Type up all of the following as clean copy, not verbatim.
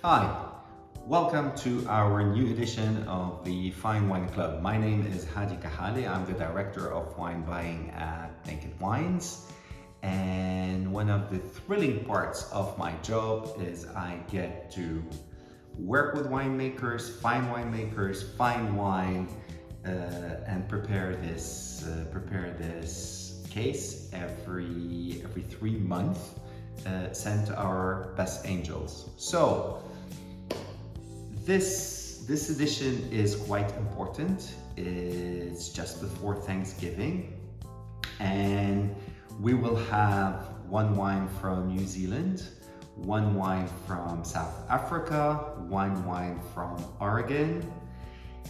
Hi, welcome to our new edition of the Fine Wine Club. My name is Hady. I'm the Director of Wine Buying at Naked Wines. And one of the thrilling parts of my job is I get to work with winemakers, find wine, and prepare this case every 3 months. Sent to our best angels. So this edition is quite important. It's just before Thanksgiving, and we will have one wine from New Zealand, one wine from South Africa, one wine from Oregon,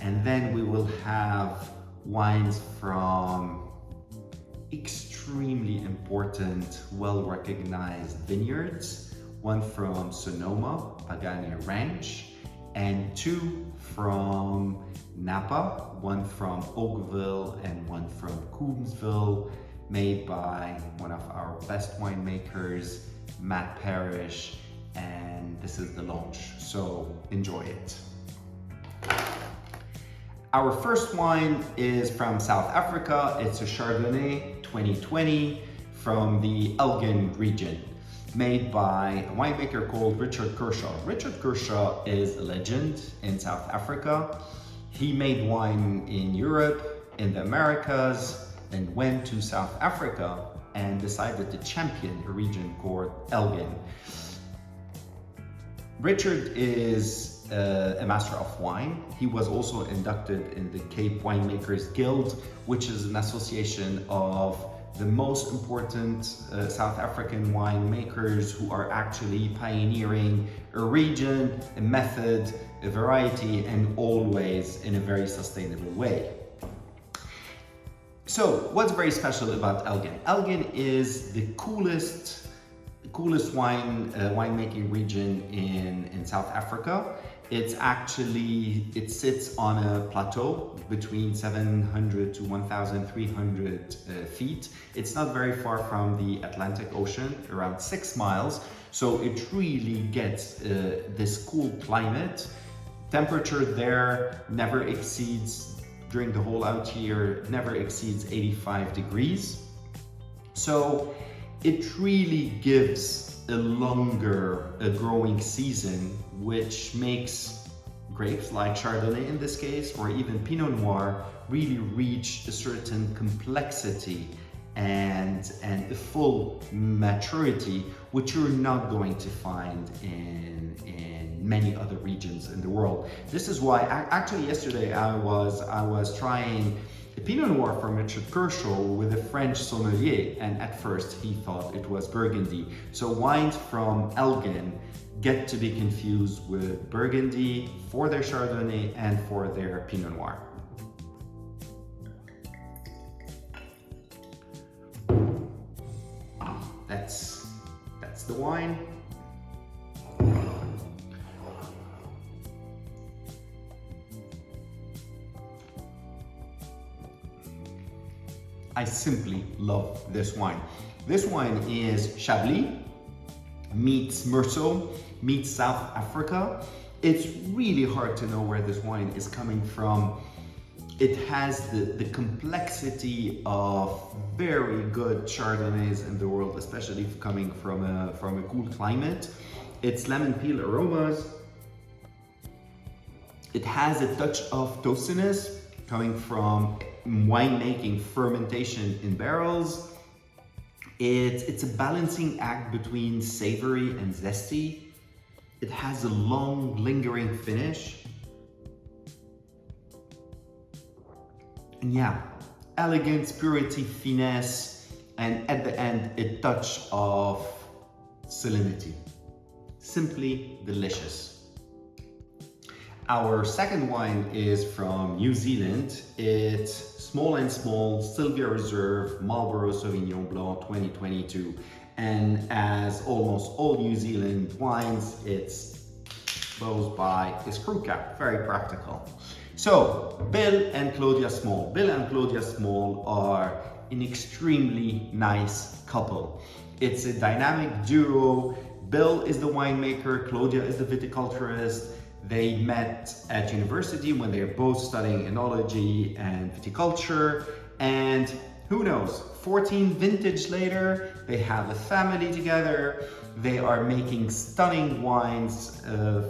and then we will have wines from extremely important, well-recognized vineyards, one from Sonoma, Pagani Ranch, and two from Napa, one from Oakville and one from Coombsville, made by one of our best winemakers, Parish, and this is the launch, so enjoy it. Our first wine is from South Africa. It's a Chardonnay 2020 from the Elgin region, made by a winemaker called Richard Kershaw. Richard Kershaw is a legend in South Africa. He made wine in Europe, in the Americas, and went to South Africa and decided to champion a region called Elgin. Richard is a master of wine. He was also inducted in the Cape Winemakers Guild, which is an association of the most important South African winemakers who are actually pioneering a region, a method, a variety, and always in a very sustainable way. So what's very special about Elgin? Elgin is the coolest winemaking region in South Africa. It sits on a plateau between 700 to 1,300 feet. It's not very far from the Atlantic Ocean, around 6 miles. So it really gets this cool climate. Temperature there never exceeds, during the whole out year, never exceeds 85 degrees. So it really gives a longer growing season, which makes grapes like Chardonnay in this case, or even Pinot Noir, really reach a certain complexity and a full maturity, which you're not going to find in many other regions in the world. This is why, actually yesterday I was trying a Pinot Noir from Richard Kershaw with a French sommelier, and at first he thought it was Burgundy. So wines from Elgin get to be confused with Burgundy for their Chardonnay and for their Pinot Noir. That's the wine. I simply love this wine. This wine is Chablis meets Meursault meets South Africa. It's really hard to know where this wine is coming from. It has the complexity of very good Chardonnays in the world, especially coming from a cool climate. It's lemon peel aromas. It has a touch of toastiness coming from winemaking fermentation in barrels. It's a balancing act between savory and zesty. It has a long, lingering finish. And yeah, elegance, purity, finesse, and at the end, a touch of salinity. Simply delicious. Our second wine is from New Zealand. It's Small and Small Sylvia Reserve Marlborough Sauvignon Blanc 2022. And as almost all New Zealand wines, it's closed by a screw cap, very practical. So Bill and Claudia Small. Bill and Claudia Small are an extremely nice couple. It's a dynamic duo. Bill is the winemaker, Claudia is the viticulturist. They met at university when they were both studying enology and viticulture, and who knows, 14 vintage later, they have a family together. They are making stunning wines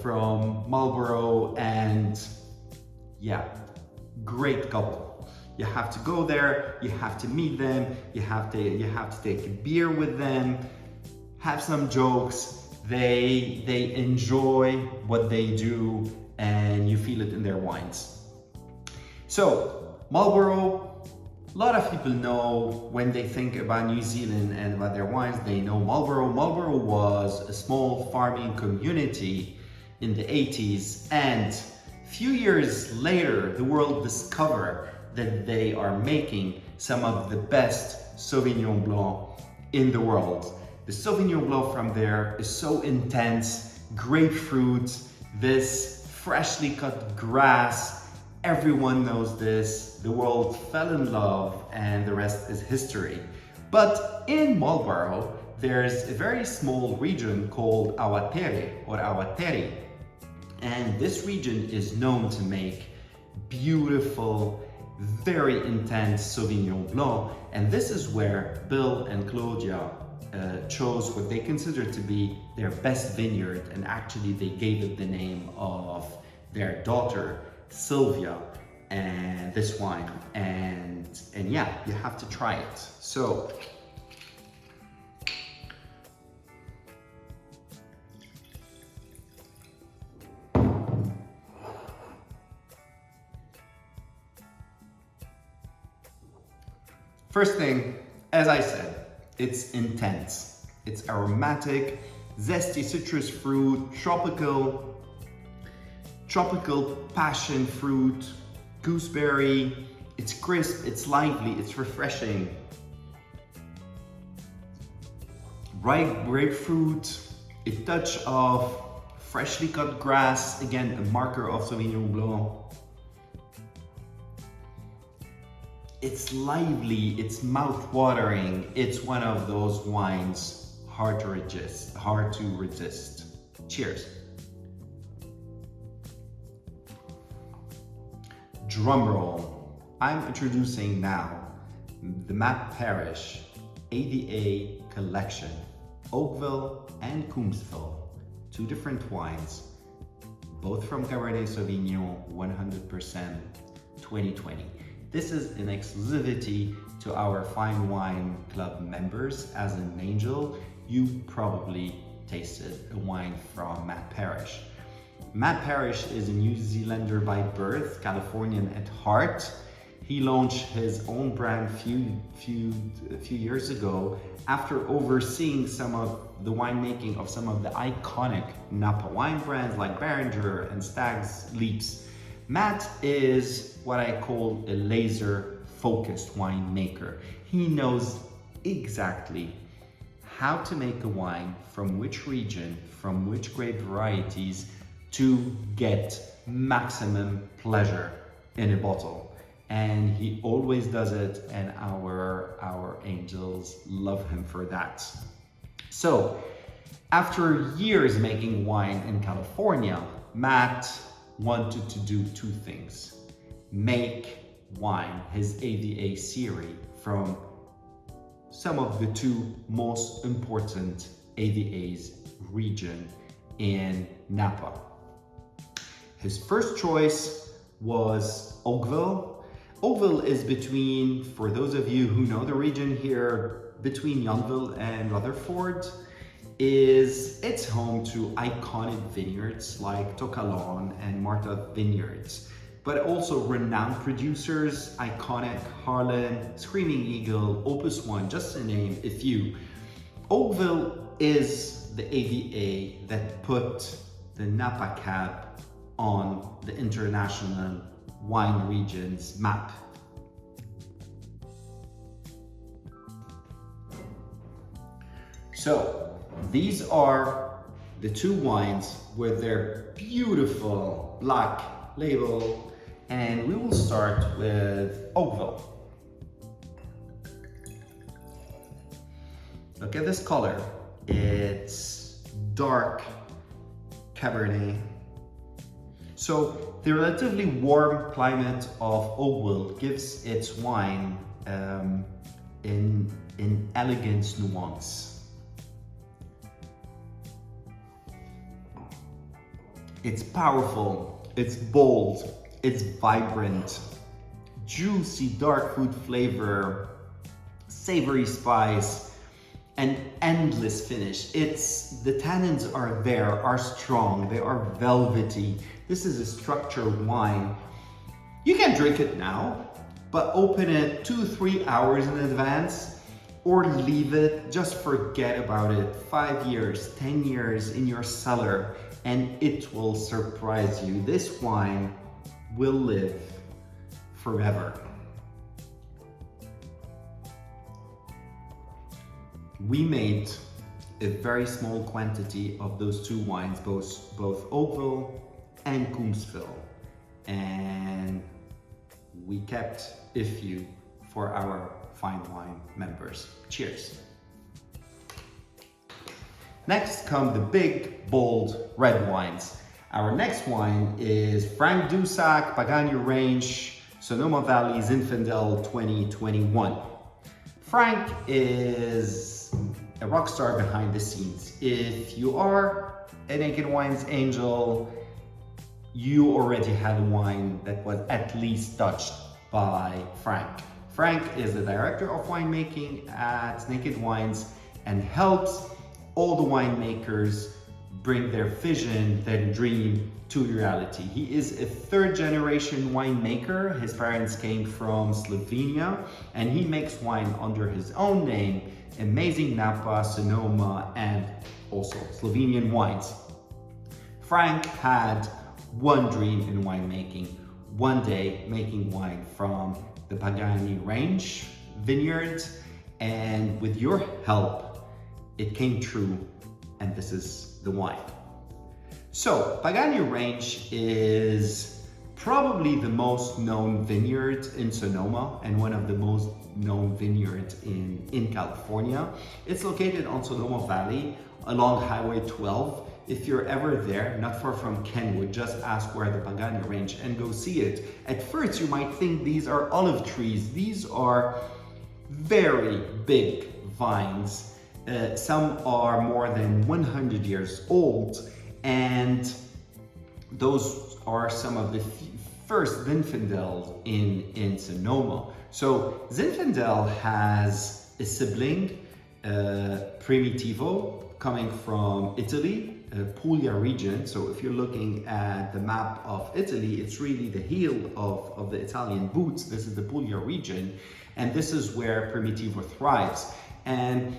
from Marlborough, and yeah, great couple. You have to go there, you have to meet them, you have to take a beer with them, have some jokes. They enjoy what they do, and you feel it in their wines. So Marlborough, a lot of people know when they think about New Zealand and about their wines, they know Marlborough. Marlborough was a small farming community in the 80s, and a few years later, the world discovered that they are making some of the best Sauvignon Blanc in the world. The Sauvignon Blanc from there is so intense, grapefruit, this freshly cut grass. Everyone knows this. The world fell in love, and the rest is history. But in Marlborough, there's a very small region called Awatere or Awatere. And this region is known to make beautiful, very intense Sauvignon Blanc. And this is where Bill and Claudia chose what they consider to be their best vineyard, and actually they gave it the name of their daughter Sylvia and this wine, and yeah, you have to try it. So first thing, as I said, it's intense. It's aromatic, zesty citrus fruit, tropical passion fruit, gooseberry. It's crisp, it's lively, it's refreshing. Ripe grapefruit, a touch of freshly cut grass, again, a marker of Sauvignon Blanc. It's lively, it's mouth-watering. It's one of those wines hard to resist. Cheers. Drum roll. I'm introducing now the Parish ADA collection, Oakville and Coombsville, two different wines, both from Cabernet Sauvignon, 100% 2020. This is an exclusivity to our Fine Wine Club members. As an angel, you probably tasted a wine from Matt Parish. Matt Parish is a New Zealander by birth, Californian at heart. He launched his own brand a few years ago after overseeing some of the winemaking of some of the iconic Napa wine brands like Beringer and Stag's Leaps. Matt is what I call a laser-focused winemaker. He knows exactly how to make a wine from which region, from which grape varieties, to get maximum pleasure in a bottle. And he always does it, and our angels love him for that. So, after years making wine in California, Matt wanted to do two things. Make wine, his AVA series, from some of the two most important AVA's region in Napa. His first choice was Oakville. Oakville is between, for those of you who know the region here, between Yountville and Rutherford. It's home to iconic vineyards like Tokalon and Martha Vineyards, but also renowned producers, iconic Harlan, Screaming Eagle, Opus One, just to name a few. Oakville is the AVA that put the Napa Cab on the international wine regions map. So these are the two wines with their beautiful black label, and we will start with Oakville. Look at this color. It's dark Cabernet. So the relatively warm climate of Oakville gives its wine in elegance nuance. It's powerful, it's bold, it's vibrant, juicy dark fruit flavor, savory spice, and endless finish. The tannins are there, are strong, they are velvety. This is a structured wine. You can drink it now, but open it 2-3 hours in advance, or leave it, just forget about it, 5 years, 10 years in your cellar, and it will surprise you. This wine will live forever. We made a very small quantity of those two wines, both Oakville and Coombsville, and we kept a few for our fine wine members. Cheers. Next come the big, bold red wines. Our next wine is Franc Dusak, Pagani range, Sonoma Valley, Zinfandel 2021. Franc is a rock star behind the scenes. If you are a Naked Wines angel, you already had a wine that was at least touched by Franc. Franc is the director of winemaking at Naked Wines and helps all the winemakers bring their vision, their dream to reality. He is a third generation winemaker. His parents came from Slovenia and he makes wine under his own name, Amazing Napa, Sonoma, and also Slovenian wines. Franc had one dream in winemaking, one day making wine from the Pagani range, Vineyard, and with your help, it came true, and this is the wine. So, Pagani range is probably the most known vineyard in Sonoma and one of the most known vineyards in California. It's located on Sonoma Valley along Highway 12. If you're ever there, not far from Kenwood, just ask where the Pagani range and go see it. At first, you might think these are olive trees. These are very big vines. Some are more than 100 years old, and those are some of the first Zinfandel in Sonoma. So Zinfandel has a sibling, Primitivo, coming from Italy, Puglia region. So if you're looking at the map of Italy, it's really the heel of the Italian boots. This is the Puglia region, and this is where Primitivo thrives. And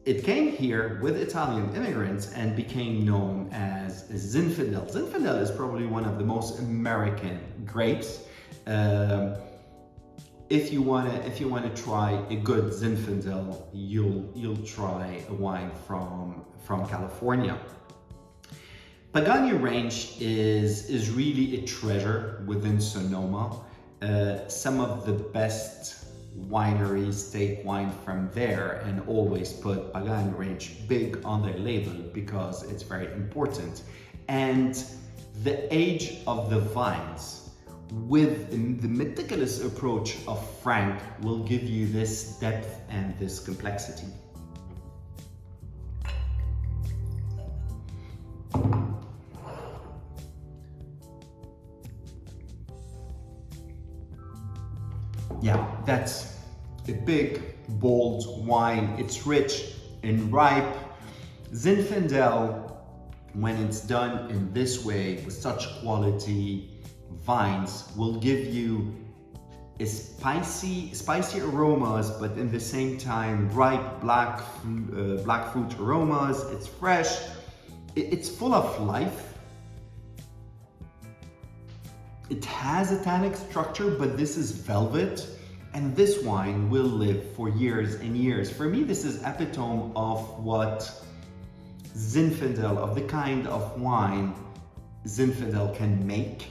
it came here with Italian immigrants and became known as Zinfandel. Zinfandel is probably one of the most American grapes. If you wanna try a good Zinfandel, you'll try a wine from California. Pagani range is really a treasure within Sonoma. Some of the best wineries take wine from there and always put Pagani range big on their label because it's very important. And the age of the vines with the meticulous approach of Franc will give you this depth and this complexity. Yeah, that's a big, bold wine. It's rich and ripe. Zinfandel, when it's done in this way with such quality vines, will give you a spicy aromas, but in the same time ripe black fruit aromas. It's fresh. It's full of life. It has a tannic structure, but this is velvet, and this wine will live for years and years. For me, this is epitome of what Zinfandel, of the kind of wine Zinfandel can make.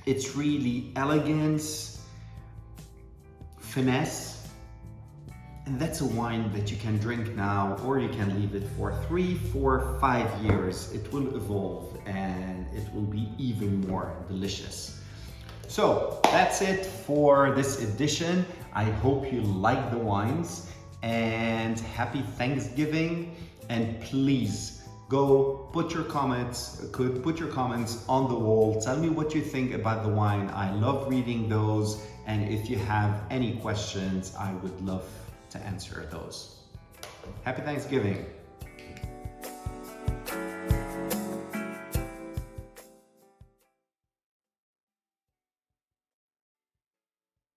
It's really elegance, finesse, And that's a wine that you can drink now, or you can leave it for 3, 4, 5 years. It will evolve and it will be even more delicious. So that's it for this edition. I hope you like the wines, and happy Thanksgiving. And please go put your comments on the wall. Tell me what you think about the wine. I love reading those. And if you have any questions, I would love to answer those. Happy Thanksgiving.